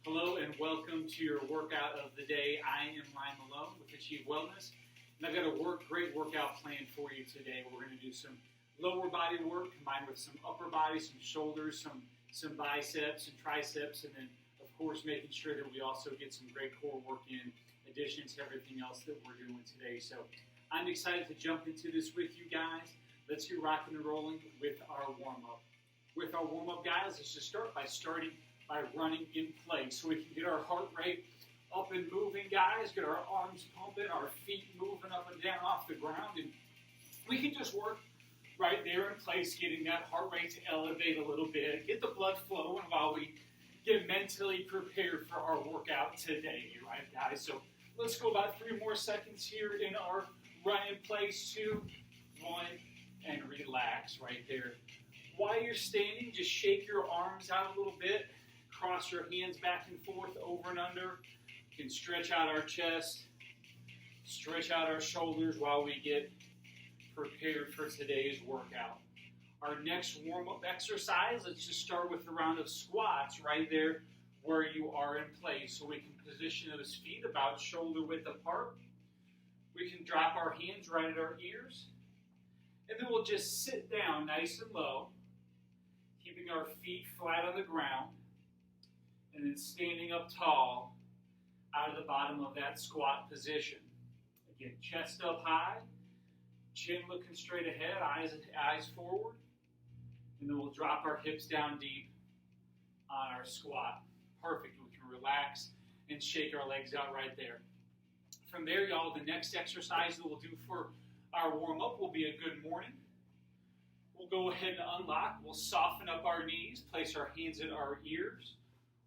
Hello and welcome to your workout of the day. I am Ryan Malone with Achieve Wellness, and I've got a great workout plan for you today. We're going to do some lower body work combined with some upper body, some shoulders, some biceps and triceps, and then of course making sure that we also get some great core work in addition to everything else that we're doing today. So I'm excited to jump into this with you guys. Let's get rocking and rolling with our warm-up. With our warm-up, guys, let's just start by running in place so we can get our heart rate up and moving, guys, get our arms pumping, our feet moving up and down off the ground, and we can just work right there in place, getting that heart rate to elevate a little bit, get the blood flowing while we get mentally prepared for our workout today, right, guys? So let's go about 3 more seconds here in our run in place, 2, 1, and relax right there. While you're standing, just shake your arms out a little bit. Cross your hands back and forth, over and under. You can stretch out our chest, stretch out our shoulders while we get prepared for today's workout. Our next warm-up exercise, let's just start with a round of squats right there where you are in place. So we can position those feet about shoulder width apart. We can drop our hands right at our ears. And then we'll just sit down nice and low, keeping our feet flat on the ground, and then standing up tall out of the bottom of that squat position. Again, chest up high, chin looking straight ahead, eyes forward, and then we'll drop our hips down deep on our squat. Perfect. We can relax and shake our legs out right there. From there, y'all, the next exercise that we'll do for our warm-up will be a good morning. We'll go ahead and unlock. We'll soften up our knees, place our hands at our ears.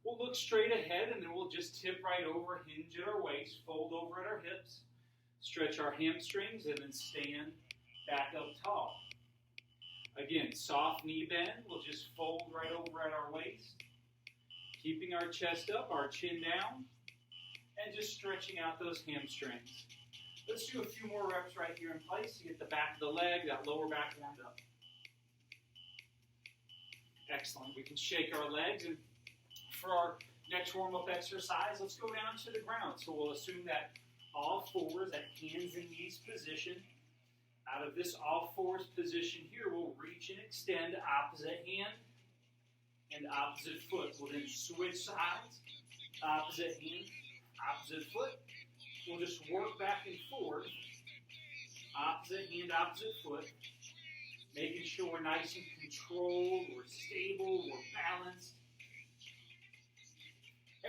We'll look straight ahead, and then we'll just tip right over, hinge at our waist, fold over at our hips, stretch our hamstrings, and then stand back up tall. Again, soft knee bend. We'll just fold right over at our waist, keeping our chest up, our chin down, and just stretching out those hamstrings. Let's do a few more reps right here in place to get the back of the leg, that lower back warmed up. Excellent. We can shake our legs, and for our next warm-up exercise, let's go down to the ground. So we'll assume that all fours, that hands and knees position. Out of this all fours position here, we'll reach and extend opposite hand and opposite foot. We'll then switch sides, opposite hand, opposite foot. We'll just work back and forth, opposite hand, opposite foot, making sure we're nice and controlled, we're stable, we're balanced.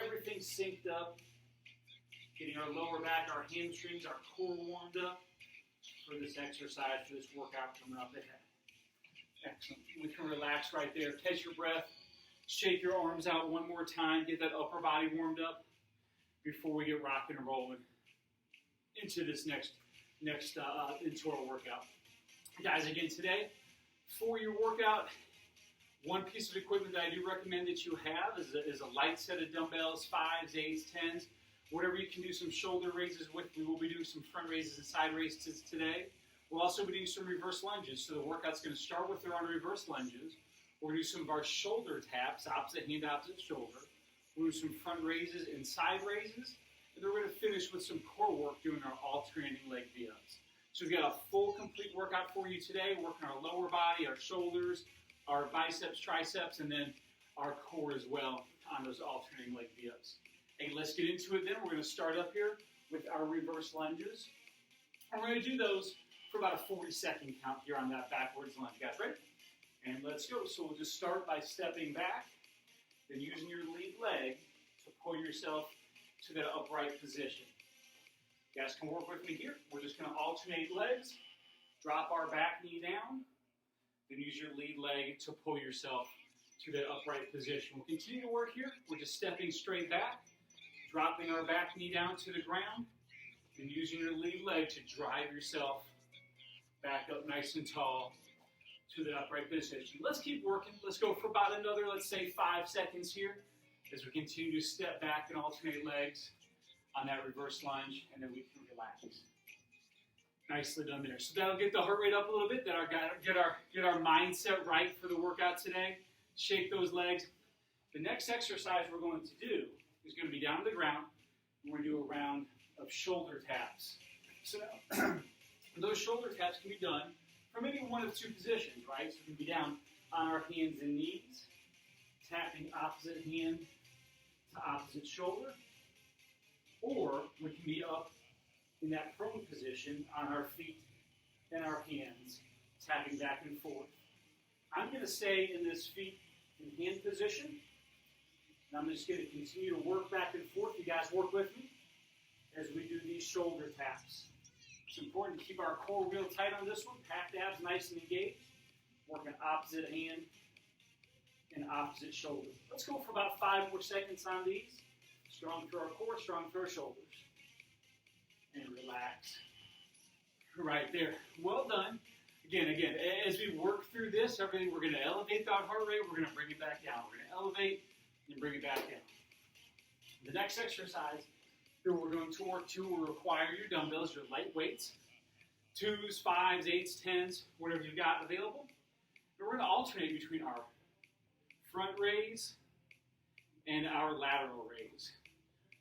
Everything's synced up, getting our lower back, our hamstrings, our core warmed up for this exercise, for this workout coming up ahead. Excellent. We can relax right there. Catch your breath. Shake your arms out one more time. Get that upper body warmed up before we get rocking and rolling into this next into our workout. Guys, again today, for your workout, one piece of equipment that I do recommend that you have is a light set of dumbbells, 5s, 8s, 10s, whatever you can do some shoulder raises with. We will be doing some front raises and side raises today. We'll also be doing some reverse lunges. So the workout's going to start with our reverse lunges. We'll do some of our shoulder taps, opposite hand, opposite shoulder. We'll do some front raises and side raises. And then we're going to finish with some core work doing our alternating leg V-ups. So we've got a full, complete workout for you today, working our lower body, our shoulders, our biceps, triceps, and then our core as well on those alternating leg V-ups. Hey, let's get into it then. We're going to start up here with our reverse lunges. And we're going to do those for about a 40-second count here on that backwards lunge. Guys, ready? And let's go. So we'll just start by stepping back, then using your lead leg to pull yourself to that upright position. You guys can work with me here. We're just going to alternate legs, drop our back knee down, then use your lead leg to pull yourself to that upright position. We'll continue to work here. We're just stepping straight back, dropping our back knee down to the ground, and using your lead leg to drive yourself back up nice and tall to the upright position. Let's keep working. Let's go for about another, let's say, 5 seconds here as we continue to step back and alternate legs on that reverse lunge, and then we can relax. Nicely done there. So that'll get the heart rate up a little bit. That'll get our mindset right for the workout today. Shake those legs. The next exercise we're going to do is going to be down to the ground. We're going to do a round of shoulder taps. So those shoulder taps can be done from maybe one of two positions, right? So we can be down on our hands and knees, tapping opposite hand to opposite shoulder, or we can be up in that prone position on our feet and our hands, tapping back and forth. I'm going to stay in this feet and hand position, and I'm just going to continue to work back and forth. You guys work with me as we do these shoulder taps. It's important to keep our core real tight on this one. Packed abs nice and engaged. Working opposite hand and opposite shoulder. Let's go for about 5 more seconds on these. Strong through our core, strong through our shoulders. And relax. Right there. Well done. Again, as we work through this, everything, we're going to elevate that heart rate. We're going to bring it back down. We're going to elevate and bring it back down. The next exercise that we're going to work to will require your dumbbells, your light weights, 2s, 5s, 8s, 10s, whatever you've got available. And we're going to alternate between our front raise and our lateral raise.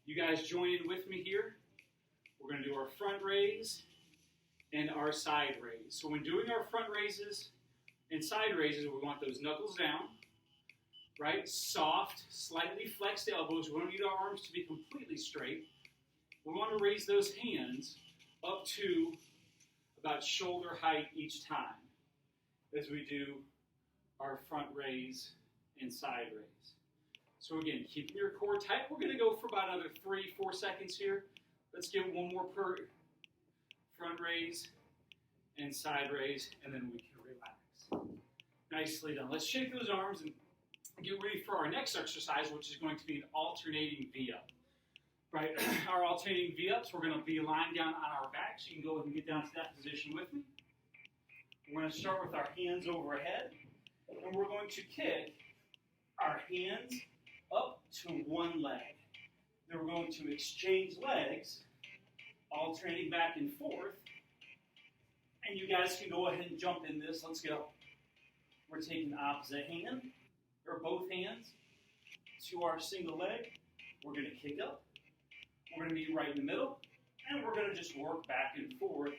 You guys join in with me here. We're going to do our front raise and our side raise. So when doing our front raises and side raises, we want those knuckles down, right? Soft, slightly flexed elbows. We don't need our arms to be completely straight. We want to raise those hands up to about shoulder height each time as we do our front raise and side raise. So again, keeping your core tight. We're going to go for about another 3-4 seconds here. Let's get one more per front raise and side raise, and then we can relax. Nicely done. Let's shake those arms and get ready for our next exercise, which is going to be an alternating V-up. Right, our alternating V-ups, we're going to be lying down on our back, so you can go ahead and get down to that position with me. We're going to start with our hands overhead, and we're going to kick our hands up to one leg. Then we're going to exchange legs, alternating back and forth. And you guys can go ahead and jump in this. Let's go. We're taking opposite hand, or both hands, to our single leg. We're going to kick up. We're going to be right in the middle. And we're going to just work back and forth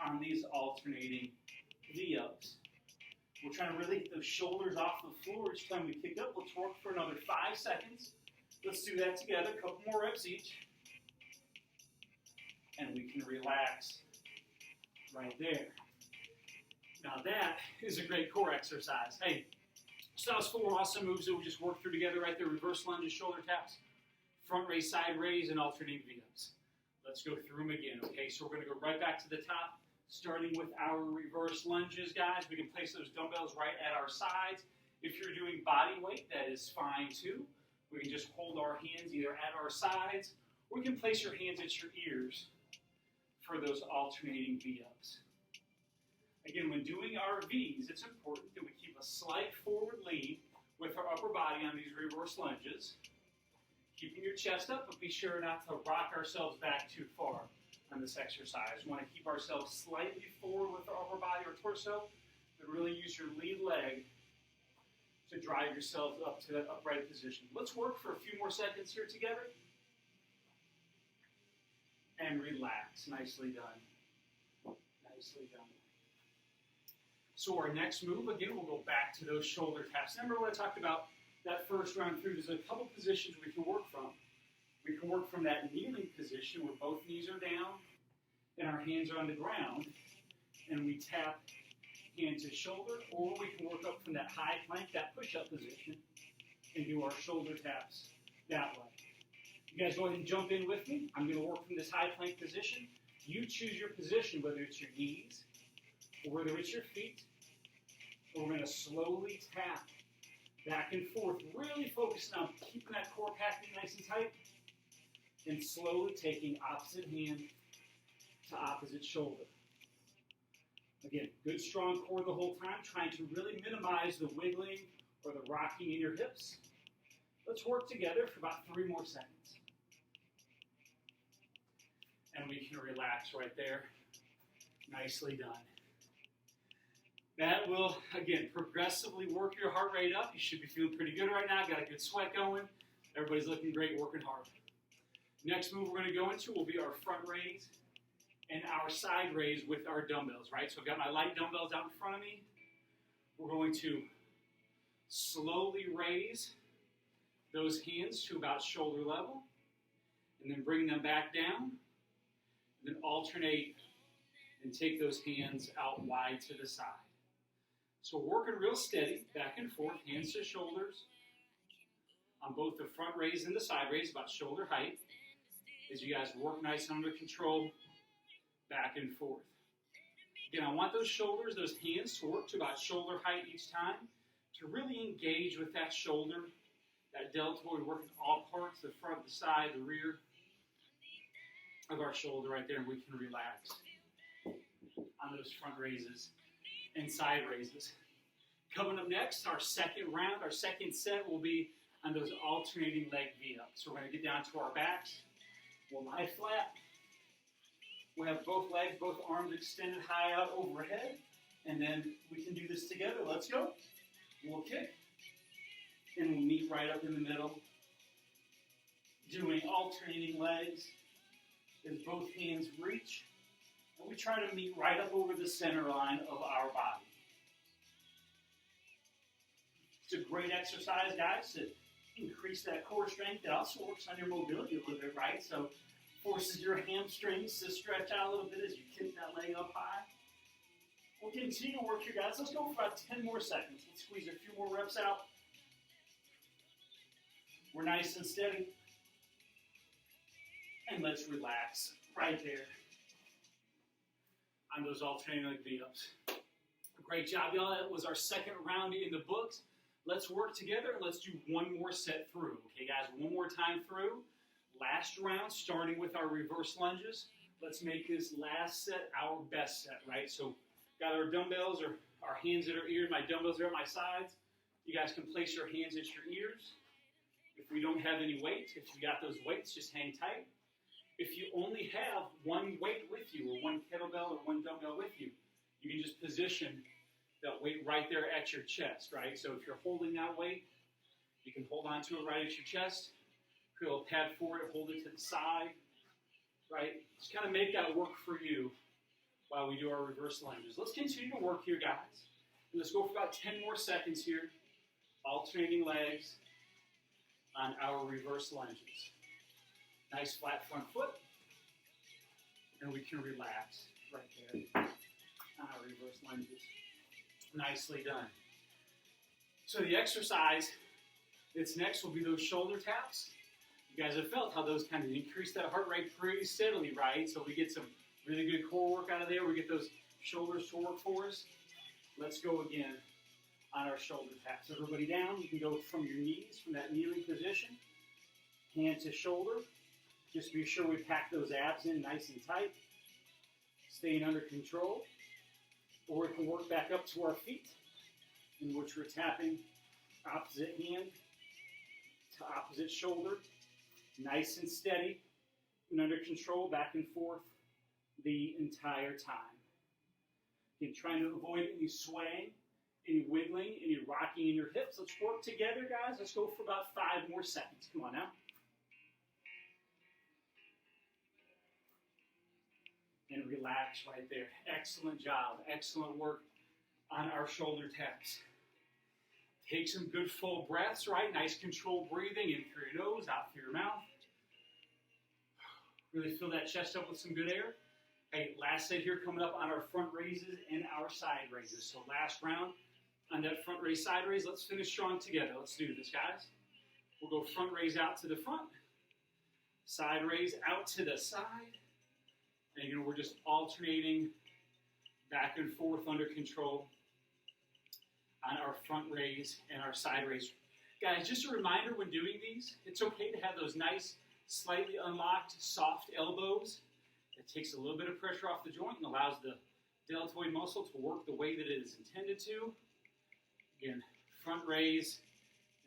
on these alternating V-ups. We're trying to really get those shoulders off the floor each time we kick up. Let's work for another 5 seconds. Let's do that together. A couple more reps each. And we can relax right there. Now that is a great core exercise. Hey, so that was 4 awesome moves that we just worked through together right there. Reverse lunges, shoulder taps, front raise, side raise, and alternating V-ups. Let's go through them again, okay? So we're going to go right back to the top, starting with our reverse lunges, guys. We can place those dumbbells right at our sides. If you're doing body weight, that is fine too. We can just hold our hands either at our sides, or you can place your hands at your ears for those alternating V-ups. Again, when doing our V's, it's important that we keep a slight forward lean with our upper body on these reverse lunges. Keeping your chest up, but be sure not to rock ourselves back too far on this exercise. We want to keep ourselves slightly forward with our upper body or torso, but really use your lead leg to drive yourselves up to that upright position. Let's work for a few more seconds here together. And relax. Nicely done. Nicely done. So our next move, again, we'll go back to those shoulder taps. Remember what I talked about that first round through? There's a couple positions we can work from. We can work from that kneeling position where both knees are down and our hands are on the ground, and we tap hand to shoulder, or we can work up from that high plank, that push-up position, and do our shoulder taps that way. You guys go ahead and jump in with me. I'm going to work from this high plank position. You choose your position, whether it's your knees or whether it's your feet. We're going to slowly tap back and forth, really focusing on keeping that core packed in nice and tight, and slowly taking opposite hand to opposite shoulder. Again, good strong core the whole time, trying to really minimize the wiggling or the rocking in your hips. Let's work together for about 3 more seconds. And we can relax right there. Nicely done. That will, again, progressively work your heart rate up. You should be feeling pretty good right now. Got a good sweat going. Everybody's looking great, working hard. Next move we're going to go into will be our front raise and our side raise with our dumbbells, right? So I've got my light dumbbells out in front of me. We're going to slowly raise those hands to about shoulder level, and then bring them back down, and then alternate and take those hands out wide to the side. So working real steady, back and forth, hands to shoulders, on both the front raise and the side raise, about shoulder height, as you guys work nice and under control, back and forth. Again, I want those shoulders, those hands to work to about shoulder height each time, to really engage with that shoulder, that deltoid, working all parts, the front, the side, the rear of our shoulder right there, and we can relax on those front raises and side raises. Coming up next, our second round, our second set will be on those alternating leg V-ups. So we're going to get down to our backs. We'll lie flat. We'll have both legs, both arms extended high out overhead. And then we can do this together. Let's go. We'll kick. And we'll meet right up in the middle. Doing alternating legs as both hands reach. And we try to meet right up over the center line of our body. It's a great exercise, guys, to increase that core strength. It also works on your mobility a little bit, right? So forces your hamstrings to stretch out a little bit as you kick that leg up high. We'll continue to work here, guys. Let's go for about 10 more seconds. Let's squeeze a few more reps out. We're nice and steady. And let's relax right there on those alternating leg V-ups. Great job, y'all. That was our second round in the books. Let's work together and let's do one more set through. Okay, guys, one more time through. Last round, starting with our reverse lunges. Let's make this last set our best set, right? So, got our dumbbells or our hands at our ears. My dumbbells are at my sides. You guys can place your hands at your ears. If we don't have any weight, if you got those weights, just hang tight. If you only have one weight with you, or one kettlebell or one dumbbell with you, you can just position that weight right there at your chest, right? So if you're holding that weight, you can hold on to it right at your chest. Create a pad for it, hold it to the side, right? Just kind of make that work for you while we do our reverse lunges. Let's continue to work here, guys. And let's go for about 10 more seconds here, alternating legs on our reverse lunges. Nice flat front foot, and we can relax right there on our reverse lunges. Nicely done. So the exercise that's next will be those shoulder taps. You guys have felt how those kind of increase that heart rate pretty steadily, right? So we get some really good core work out of there. We get those shoulders to work for us. Let's go again on our shoulder taps. Everybody down. You can go from your knees, from that kneeling position, hand to shoulder. Just be sure we pack those abs in nice and tight, staying under control. Or we can work back up to our feet, in which we're tapping opposite hand to opposite shoulder, nice and steady and under control, back and forth the entire time. Again, trying to avoid any swaying, any wiggling, any rocking in your hips. Let's work together, guys. Let's go for about 5 more seconds. Come on now. And relax right there. Excellent job. Excellent work on our shoulder taps. Take some good full breaths, right? Nice controlled breathing in through your nose, out through your mouth. Really fill that chest up with some good air. Hey, last set here coming up on our front raises and our side raises. So last round on that front raise, side raise. Let's finish strong together. Let's do this, guys. We'll go front raise out to the front. Side raise out to the side. And again, we're just alternating back and forth under control on our front raise and our side raise. Guys, just a reminder when doing these, it's okay to have those nice, slightly unlocked, soft elbows. It takes a little bit of pressure off the joint and allows the deltoid muscle to work the way that it is intended to. Again, front raise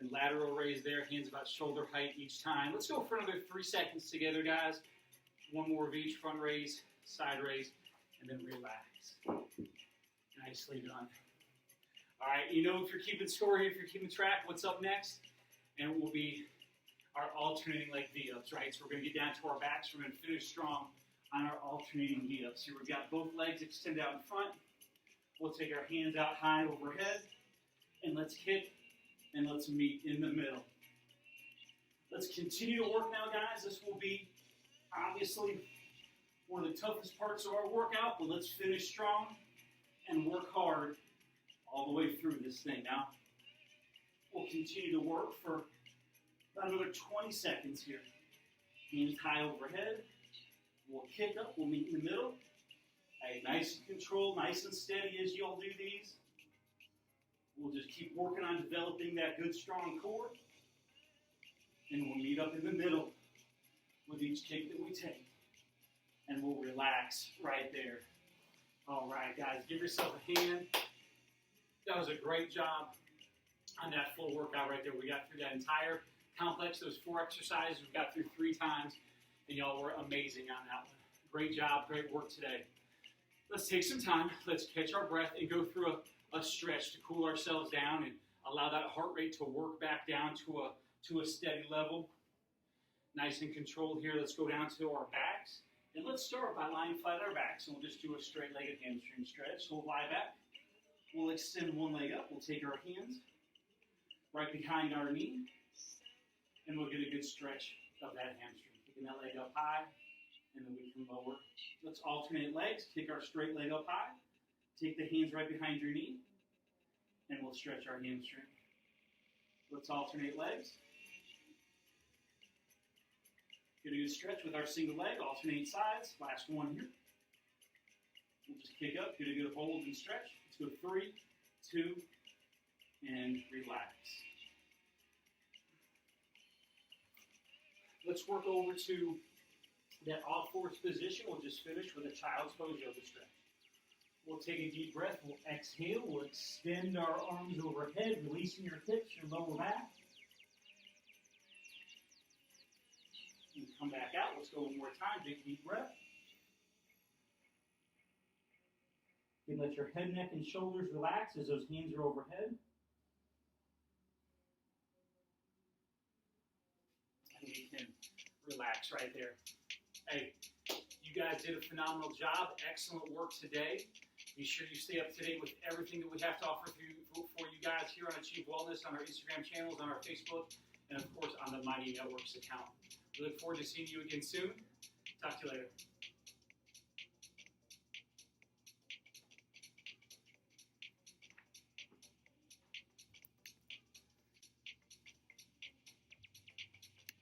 and lateral raise there, hands about shoulder height each time. Let's go for another 3 seconds together, guys. One more of each, front raise, side raise, and then relax. Nicely done. All right, you know if you're keeping score here, if you're keeping track, what's up next? And it will be our alternating leg V-ups, right? So we're going to get down to our backs. We're going to finish strong on our alternating V-ups. Here we've got both legs extended out in front. We'll take our hands out high overhead, and let's kick, and let's meet in the middle. Let's continue to work now, guys. This will be obviously one of the toughest parts of our workout, but let's finish strong and work hard all the way through this thing. Now, we'll continue to work for about another 20 seconds here. Hands high overhead. We'll kick up. We'll meet in the middle. Hey, nice and controlled, nice and steady as you all do these. We'll just keep working on developing that good, strong core. And we'll meet up in the middle with each kick that we take. And we'll relax right there. All right, guys, give yourself a hand. That was a great job on that full workout right there. We got through that entire complex, those 4 exercises. We got through 3 times, and y'all were amazing on that one. Great job, great work today. Let's take some time. Let's catch our breath and go through a stretch to cool ourselves down and allow that heart rate to work back down to a steady level. Nice and controlled here. Let's go down to our backs. And let's start by lying flat on our backs. And we'll just do a straight-legged hamstring stretch. So we'll lie back. We'll extend one leg up. We'll take our hands right behind our knee. And we'll get a good stretch of that hamstring. Kicking that leg up high. And then we can lower. Let's alternate legs. Kick our straight leg up high. Take the hands right behind your knee. And we'll stretch our hamstring. Let's alternate legs. Get a good stretch with our single leg. Alternate sides. Last one here. We'll just kick up. Get a good hold and stretch. Let's go 3, 2, and relax. Let's work over to that all-fours position. We'll just finish with a child's pose yoga stretch. We'll take a deep breath. We'll exhale. We'll extend our arms overhead, releasing your hips, your lower back. And come back out. Let's go one more time. Take a deep breath. And let your head, neck, and shoulders relax as those hands are overhead. And you can relax right there. Hey, you guys did a phenomenal job. Excellent work today. Be sure you stay up to date with everything that we have to offer for you guys here on Achieve Wellness, on our Instagram channels, on our Facebook, and of course on the Mighty Networks account. We look forward to seeing you again soon. Talk to you later.